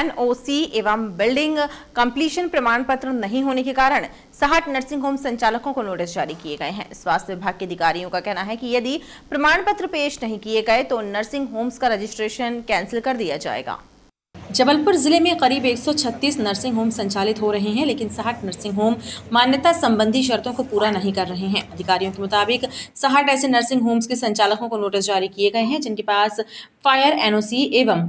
NOC एवं building completion प्रमाण पत्र नहीं होने के कारण 60 नर्सिंग होम संचालकों को नोटिस जारी किए गए हैं। स्वास्थ्य विभाग के अधिकारियों का कहना है कि यदि प्रमाण पत्र पेश नहीं किए गए तो नर्सिंग होम्स का रजिस्ट्रेशन कैंसिल कर दिया जाएगा। जबलपुर जिले में करीब 136 नर्सिंग होम संचालित हो रहे हैं, लेकिन 60 नर्सिंग होम मान्यता संबंधी शर्तों को पूरा नहीं कर रहे हैं। अधिकारियों के मुताबिक 60 ऐसे नर्सिंग होम्स के संचालकों को नोटिस जारी किए गए हैं जिनके पास फायर एनओसी एवं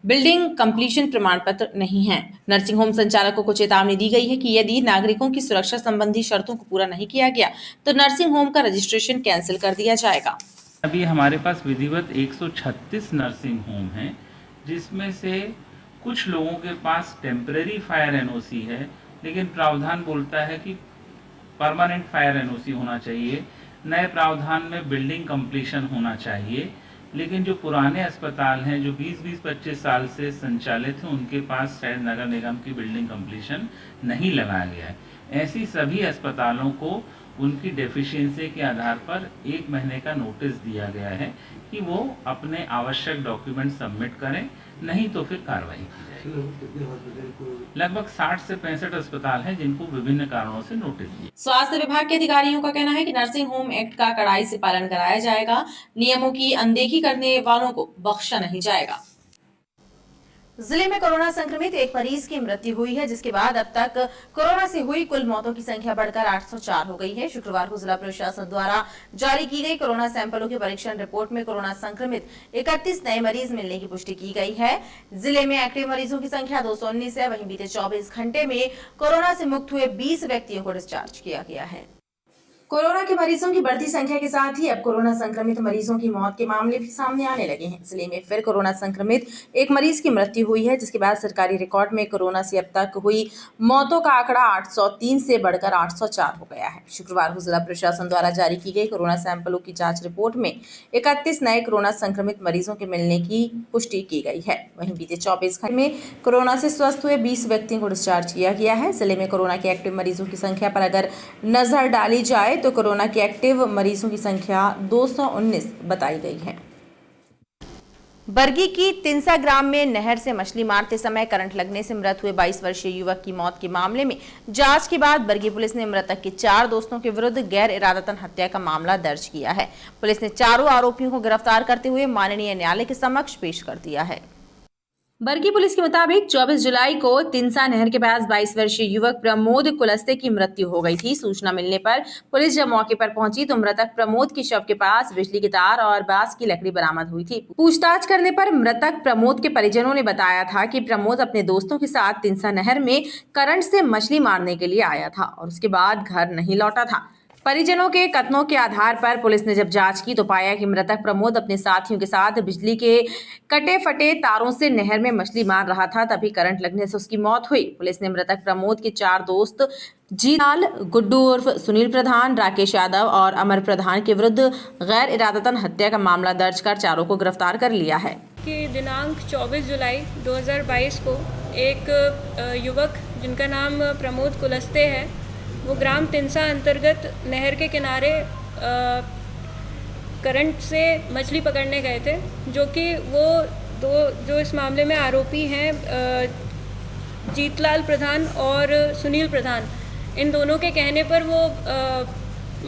बिल्डिंग कंप्लीशन प्रमाण पत्र नहीं है। नर्सिंग होम संचालकों को चेतावनी दी गई है कि यदि नागरिकों की सुरक्षा संबंधी शर्तों को पूरा नहीं किया गया तो नर्सिंग होम का रजिस्ट्रेशन कैंसिल कर दिया जाएगा। अभी हमारे पास विधिवत 136 नर्सिंग होम हैं, जिसमें से कुछ लोगों के पास टेम्परेरी फायर एनओसी है, लेकिन प्रावधान बोलता है कि परमानेंट फायर एनओसी होना चाहिए। नए प्रावधान में बिल्डिंग कंप्लीशन होना चाहिए, लेकिन जो पुराने अस्पताल हैं जो 20-25 साल से संचालित हैं उनके पास शायद नगर निगम की बिल्डिंग कंप्लीशन नहीं लगाया गया है। ऐसी सभी अस्पतालों को उनकी डेफिशिएंसी के आधार पर 1 महीने का नोटिस दिया गया है कि वो अपने आवश्यक डॉक्यूमेंट सबमिट करें, नहीं तो फिर कार्रवाई की जाएगी। लगभग 60 से 65 अस्पताल हैं जिनको विभिन्न कारणों से नोटिस दिए। स्वास्थ्य विभाग के अधिकारियों का कहना है कि नर्सिंग होम एक्ट का कड़ाई से पालन कराया जाएगा। नियमों की अनदेखी करने वालों को बख्शा नहीं जाएगा। जिले में कोरोना संक्रमित एक मरीज की मृत्यु हुई है, जिसके बाद अब तक कोरोना से हुई कुल मौतों की संख्या बढ़कर 804 हो गई है। शुक्रवार को जिला प्रशासन द्वारा जारी की गई कोरोना सैंपलों के परीक्षण रिपोर्ट में कोरोना संक्रमित 31 नए मरीज मिलने की पुष्टि की गई है। जिले में एक्टिव मरीजों की संख्या 219 है। वहीं बीते 24 घंटे में कोरोना से मुक्त हुए 20 व्यक्तियों को डिस्चार्ज किया गया है। कोरोना के मरीजों की बढ़ती संख्या के साथ ही अब कोरोना संक्रमित मरीजों की मौत के मामले भी सामने आने लगे हैं। जिले में फिर कोरोना संक्रमित एक मरीज की मृत्यु हुई है, जिसके बाद सरकारी रिकॉर्ड में कोरोना से अब तक हुई मौतों का आंकड़ा 803 से बढ़कर 804 हो गया है। शुक्रवार को जिला प्रशासन द्वारा जारी की गई कोरोना सैंपलों की जांच रिपोर्ट में 31 नए कोरोना संक्रमित मरीजों के मिलने की पुष्टि की गई है। वहीं बीते 24 घंटे में कोरोना से स्वस्थ हुए 20 व्यक्तियों को डिस्चार्ज किया गया है। जिले में कोरोना के एक्टिव मरीजों की संख्या पर अगर नजर डाली जाए तो कोरोना के एक्टिव मरीजों की संख्या 219 बताई गई है। बरगी की तिनसा ग्राम में नहर से मछली मारते समय करंट लगने से मृत हुए 22 वर्षीय युवक की मौत के मामले में जांच के बाद बरगी पुलिस ने मृतक के 4 दोस्तों के विरुद्ध गैर इरादतन हत्या का मामला दर्ज किया है। पुलिस ने चारों आरोपियों को गिरफ्तार करते हुए माननीय न्यायालय के समक्ष पेश कर दिया है। बरगी पुलिस के मुताबिक 24 जुलाई को तिनसा नहर के पास 22 वर्षीय युवक प्रमोद कुलस्ते की मृत्यु हो गई थी। सूचना मिलने पर पुलिस जब मौके पर पहुंची तो मृतक प्रमोद के शव के पास बिजली के तार और बांस की लकड़ी बरामद हुई थी। पूछताछ करने पर मृतक प्रमोद के परिजनों ने बताया था कि प्रमोद अपने दोस्तों के साथ तिनसा नहर में करंट से मछली मारने के लिए आया था और उसके बाद घर नहीं लौटा था। परिजनों के कथनों के आधार पर पुलिस ने जब जांच की तो पाया कि मृतक प्रमोद अपने साथियों के साथ बिजली के कटे फटे तारों से नहर में मछली मार रहा था, तभी करंट लगने से उसकी मौत हुई। पुलिस ने मृतक प्रमोद के 4 दोस्त जीतलाल, गुड्डू उर्फ सुनील प्रधान, राकेश यादव और अमर प्रधान के विरुद्ध गैर इरादतन हत्या का मामला दर्ज कर चारों को गिरफ्तार कर लिया है। कि दिनांक 24 जुलाई 2022 को एक युवक जिनका नाम प्रमोद कुलस्ते है, वो ग्राम तिनसा अंतर्गत नहर के किनारे करंट से मछली पकड़ने गए थे, जो कि वो जो इस मामले में आरोपी हैं जीतलाल प्रधान और सुनील प्रधान, इन दोनों के कहने पर वो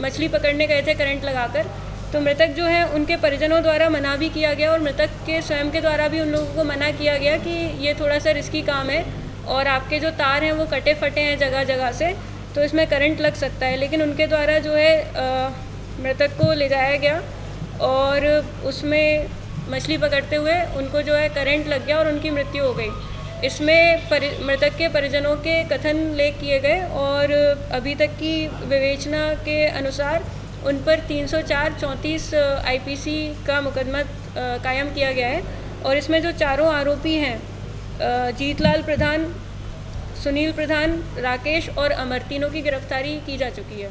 मछली पकड़ने गए थे करंट लगाकर। तो मृतक जो है उनके परिजनों द्वारा मना भी किया गया और मृतक के स्वयं के द्वारा भी उन लोगों को मना किया गया कि ये थोड़ा सा रिस्की काम है और आपके जो तार हैं वो कटे फटे हैं जगह जगह से, तो इसमें करंट लग सकता है। लेकिन उनके द्वारा जो है मृतक को ले जाया गया और उसमें मछली पकड़ते हुए उनको जो है करंट लग गया और उनकी मृत्यु हो गई। इसमें मृतक के परिजनों के कथन लेख किए गए और अभी तक की विवेचना के अनुसार उन पर 304-34 IPC का मुकदमा कायम किया गया है और इसमें जो चारों आरोपी हैं जीतलाल प्रधान, सुनील प्रधान, राकेश और अमर, तीनों की गिरफ्तारी की जा चुकी है।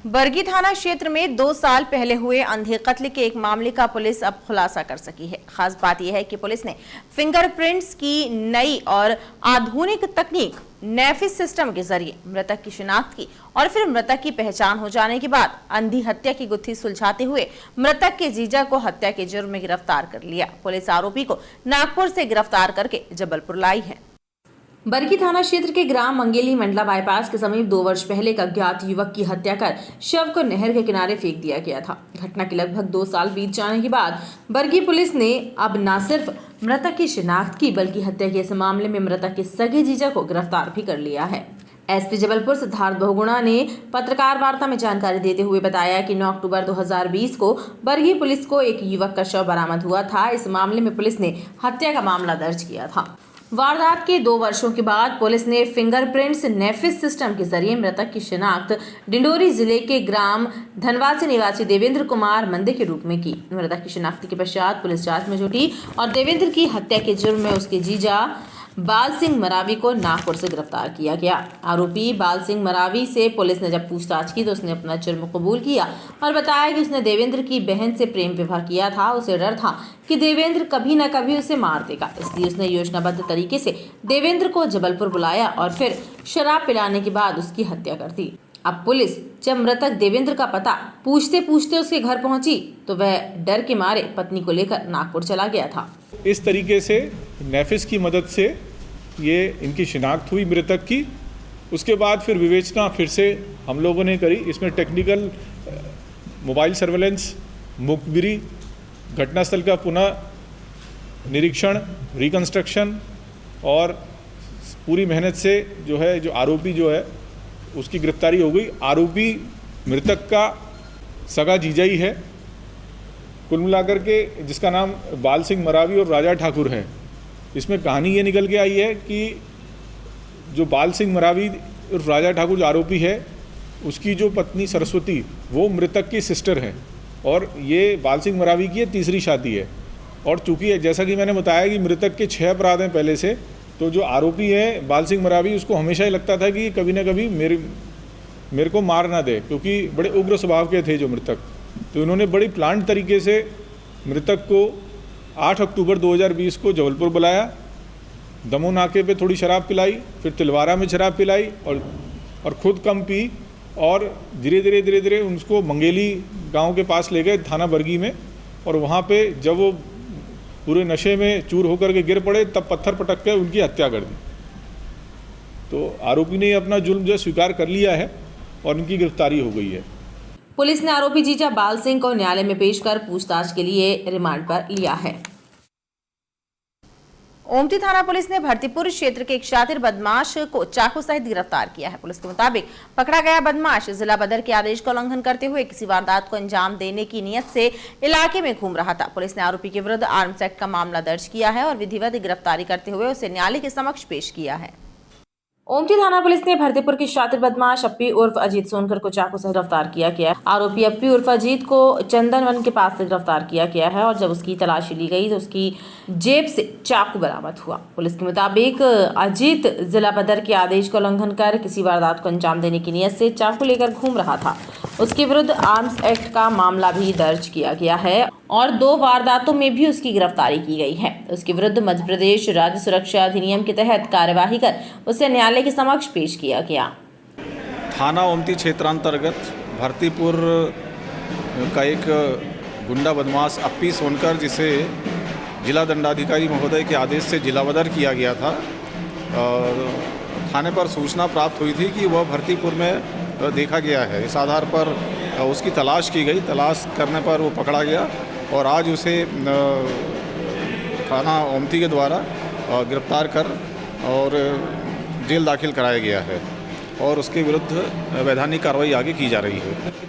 बरगी थाना क्षेत्र में 2 साल पहले हुए अंधे कत्ल के एक मामले का पुलिस अब खुलासा कर सकी है। खास बात यह है कि पुलिस ने फिंगरप्रिंट्स की नई और आधुनिक तकनीक नेफिस सिस्टम के जरिए मृतक की शिनाख्त की और फिर मृतक की पहचान हो जाने के बाद अंधी हत्या की गुत्थी सुलझाते हुए मृतक के जीजा को हत्या के जुर्म में गिरफ्तार कर लिया। पुलिस आरोपी को नागपुर से गिरफ्तार करके जबलपुर लाई है। बरगी थाना क्षेत्र के ग्राम मंगेली मंडला बाईपास के समीप 2 वर्ष पहले एक अज्ञात युवक की हत्या कर शव को नहर के किनारे फेंक दिया गया था। घटना के लगभग 2 साल बीत जाने के बाद बरगी पुलिस ने अब न सिर्फ मृतक की शिनाख्त की बल्कि हत्या के इस मामले में मृतक के सगे जीजा को गिरफ्तार भी कर लिया है। एसपी जबलपुर सिद्धार्थ बहुगुणा ने पत्रकार वार्ता में जानकारी देते हुए बताया कि 9 अक्टूबर 2020 को बरगी पुलिस को एक युवक का शव बरामद हुआ था। इस मामले में पुलिस ने हत्या का मामला दर्ज किया था। वारदात के 2 वर्षों के बाद पुलिस ने फिंगरप्रिंट्स नेफिस सिस्टम के जरिए मृतक की शिनाख्त डिंडोरी जिले के ग्राम धनवासी निवासी देवेंद्र कुमार मंदे के रूप में की। मृतक की शिनाख्त के पश्चात पुलिस जांच में जुटी और देवेंद्र की हत्या के जुर्म में उसके जीजा बाल सिंह मरावी को नागपुर से गिरफ्तार किया गया। आरोपी बाल सिंह मरावी से पुलिस ने जब पूछताछ की तो उसने अपना जुर्म कबूल किया और बताया कि उसने देवेंद्र की बहन से प्रेम विवाह किया था। उसे डर था कि देवेंद्र कभी न कभी उसे मार देगा, इसलिए उसने योजनाबद्ध तरीके से देवेंद्र को जबलपुर बुलाया और फिर शराब पिलाने के बाद उसकी हत्या कर दी। अब पुलिस जब मृतक देवेंद्र का पता पूछते पूछते उसके घर पहुंची तो वह डर के मारे पत्नी को लेकर नागपुर चला गया था। इस तरीके से नेफिस की मदद से ये इनकी शिनाख्त हुई मृतक की। उसके बाद फिर विवेचना फिर से हम लोगों ने करी। इसमें टेक्निकल मोबाइल सर्वेलेंस, मुखबिरी, घटनास्थल का पुनः निरीक्षण, रिकंस्ट्रक्शन और पूरी मेहनत से जो है जो आरोपी जो है उसकी गिरफ्तारी हो गई। आरोपी मृतक का सगा जीजा ही है। कुल मिलाकर के जिसका नाम बाल सिंह मरावी और राजा ठाकुर है। इसमें कहानी ये निकल के आई है कि जो बाल सिंह मरावी और राजा ठाकुर जो आरोपी है उसकी जो पत्नी सरस्वती वो मृतक की सिस्टर है और ये बाल सिंह मरावी की तीसरी शादी है। और चूँकि जैसा कि मैंने बताया कि मृतक के 6 अपराध हैं पहले से, तो जो आरोपी है बाल सिंह मरावी उसको हमेशा ही लगता था कि कभी ना कभी मेरे को मार ना दे, क्योंकि बड़े उग्र स्वभाव के थे जो मृतक। तो इन्होंने बड़ी प्लांट तरीके से मृतक को 8 अक्टूबर 2020 को जबलपुर बुलाया, दमोह नाके पे थोड़ी शराब पिलाई, फिर तिलवारा में शराब पिलाई और खुद कम पी और धीरे धीरे उनको मंगेली गांव के पास ले गए थाना बरगी में। और वहाँ पे जब वो पूरे नशे में चूर होकर के गिर पड़े तब पत्थर पटक कर उनकी हत्या कर दी। तो आरोपी ने अपना जुल्म जो स्वीकार कर लिया है और उनकी गिरफ्तारी हो गई है। पुलिस ने आरोपी जीजा बाल सिंह को न्यायालय में पेश कर पूछताछ के लिए रिमांड पर लिया है। ओमती थाना पुलिस ने भरतीपुर क्षेत्र के एक शातिर बदमाश को चाकू सहित गिरफ्तार किया है। पुलिस के मुताबिक पकड़ा गया बदमाश जिला बदर के आदेश का उल्लंघन करते हुए किसी वारदात को अंजाम देने की नीयत से इलाके में घूम रहा था। पुलिस ने आरोपी के विरुद्ध आर्म्स एक्ट का मामला दर्ज किया है और विधिवत गिरफ्तारी करते हुए उसे न्यायालय के समक्ष पेश किया है। ओमती थाना पुलिस ने भरतीपुर के शातिर बदमाश अप्पी उर्फ अजीत सोनकर को चाकू से गिरफ्तार किया गया। आरोपी अप्पी उर्फ अजीत को चंदन वन के पास से गिरफ्तार किया गया है और जब उसकी तलाशी ली गई तो उसकी जेब से चाकू बरामद हुआ। पुलिस के मुताबिक अजीत जिला बदर के आदेश का उल्लंघन कर किसी वारदात को अंजाम देने की नीयत से चाकू लेकर घूम रहा था। उसके विरुद्ध आर्म्स एक्ट का मामला भी दर्ज किया गया है और 2 वारदातों में भी उसकी गिरफ्तारी की गई है। उसके विरुद्ध मध्य प्रदेश राज्य सुरक्षा अधिनियम के तहत कार्यवाही कर उसे न्यायालय के समक्ष पेश किया गया। थाना ओमती क्षेत्रांतर्गत भरतीपुर का एक गुंडा बदमाश अप्पी सोनकर, जिसे जिला दंडाधिकारी महोदय के आदेश से जिला बदर किया गया था, और थाने पर सूचना प्राप्त हुई थी कि वह भरतीपुर में देखा गया है। इस आधार पर उसकी तलाश की गई। तलाश करने पर वो पकड़ा गया और आज उसे थाना ओमती के द्वारा गिरफ्तार कर और जेल दाखिल कराया गया है और उसके विरुद्ध वैधानिक कार्रवाई आगे की जा रही है।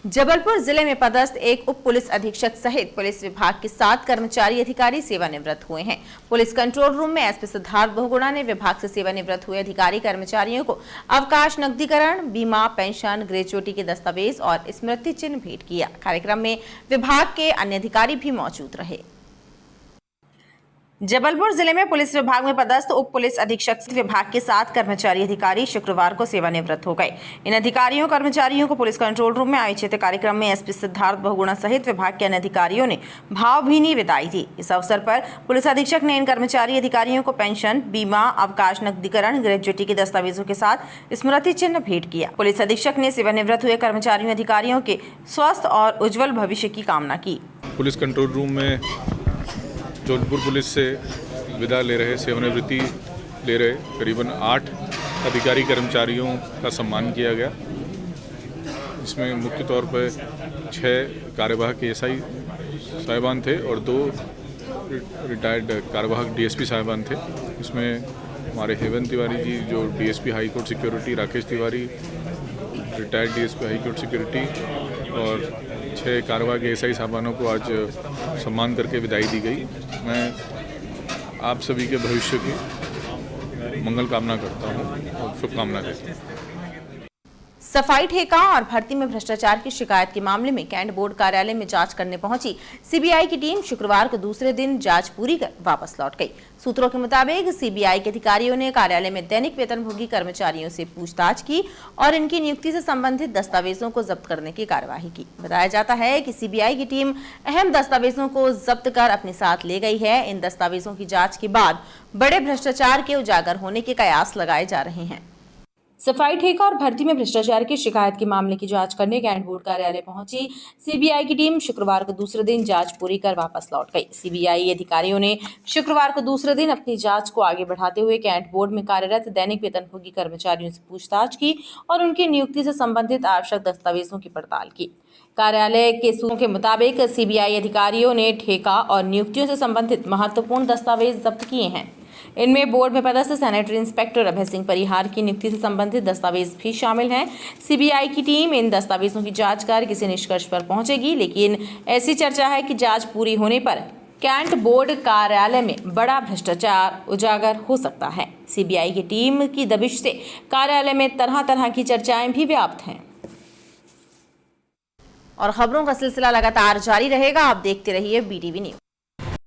जबलपुर जिले में पदस्थ एक उप पुलिस अधीक्षक सहित पुलिस विभाग के 7 कर्मचारी अधिकारी सेवानिवृत्त हुए हैं। पुलिस कंट्रोल रूम में एसपी सिद्धार्थ बहुगुणा ने विभाग से सेवानिवृत्त हुए अधिकारी कर्मचारियों को अवकाश, नकदीकरण, बीमा, पेंशन, ग्रेचुटी के दस्तावेज और स्मृति चिन्ह भेंट किया। कार्यक्रम में विभाग के अन्य अधिकारी भी मौजूद रहे। जबलपुर जिले में पुलिस विभाग में पदस्थ उप पुलिस अधीक्षक विभाग के 7 कर्मचारी अधिकारी शुक्रवार को सेवानिवृत्त हो गए। इन अधिकारियों कर्मचारियों को पुलिस कंट्रोल रूम में आयोजित कार्यक्रम में एसपी सिद्धार्थ बहुगुणा सहित विभाग के अन्य अधिकारियों ने भावभीनी विदाई दी। इस अवसर पर पुलिस अधीक्षक ने इन कर्मचारी अधिकारियों को पेंशन, बीमा, अवकाश, नकदीकरण, ग्रेजुएटी के दस्तावेजों के साथ स्मृति चिन्ह भेंट किया। पुलिस अधीक्षक ने सेवानिवृत्त हुए कर्मचारियों अधिकारियों के स्वस्थ और उज्जवल भविष्य की कामना की। पुलिस कंट्रोल रूम में जोधपुर पुलिस से विदा ले रहे, सेवानिवृत्ति ले रहे करीबन 8 अधिकारी कर्मचारियों का सम्मान किया गया। इसमें मुख्य तौर पर 6 कार्यवाहक एएसआई साहिबान थे और 2 रिटायर्ड कार्यवाहक डीएसपी साहिबान थे। इसमें हमारे हेवन तिवारी जी जो DSP high court security, Rakesh Tiwari retired DSP high court security और 6 कार्यवाहक एएसआई साहिबानों को आज सम्मान करके विदाई दी गई। मैं आप सभी के भविष्य की मंगल कामना करता हूँ और शुभकामना देता हूँ। सफाई ठेका और भर्ती में भ्रष्टाचार की शिकायत के मामले में कैंट बोर्ड कार्यालय में जांच करने पहुंची सीबीआई की टीम शुक्रवार को दूसरे दिन जांच पूरी कर वापस लौट गई। सूत्रों के मुताबिक सीबीआई के अधिकारियों ने कार्यालय में दैनिक वेतनभोगी कर्मचारियों से पूछताछ की और इनकी नियुक्ति से संबंधित दस्तावेजों को जब्त करने की कार्यवाही की। बताया जाता है कि सीबीआई की टीम अहम दस्तावेजों को जब्त कर अपने साथ ले गई है। इन दस्तावेजों की जाँच के बाद बड़े भ्रष्टाचार के उजागर होने के कयास लगाए जा रहे हैं। सफाई ठेका और भर्ती में भ्रष्टाचार की शिकायत के मामले की जांच करने कैंट बोर्ड कार्यालय पहुंची सीबीआई की टीम शुक्रवार को दूसरे दिन जांच पूरी कर वापस लौट गई। सीबीआई अधिकारियों ने शुक्रवार को दूसरे दिन अपनी जांच को आगे बढ़ाते हुए कैंट बोर्ड में कार्यरत दैनिक वेतनभोगी कर्मचारियों से पूछताछ की और उनकी नियुक्ति से संबंधित आवश्यक दस्तावेजों की पड़ताल की। कार्यालय के सूत्रों के मुताबिक सीबीआई अधिकारियों ने ठेका और नियुक्तियों से संबंधित महत्वपूर्ण दस्तावेज जब्त किए हैं। इनमें बोर्ड में पदस्थ सैनिटरी इंस्पेक्टर अभय सिंह परिहार की नियुक्ति से संबंधित दस्तावेज भी शामिल हैं। सीबीआई की टीम इन दस्तावेजों की जांच कर किसी निष्कर्ष पर पहुंचेगी, लेकिन ऐसी चर्चा है कि जांच पूरी होने पर कैंट बोर्ड कार्यालय में बड़ा भ्रष्टाचार उजागर हो सकता है। सीबीआई की टीम की दबिश से कार्यालय में तरह तरह की चर्चाएं भी व्याप्त हैं और खबरों का सिलसिला लगातार जारी रहेगा। आप देखते रहिए BTV न्यूज।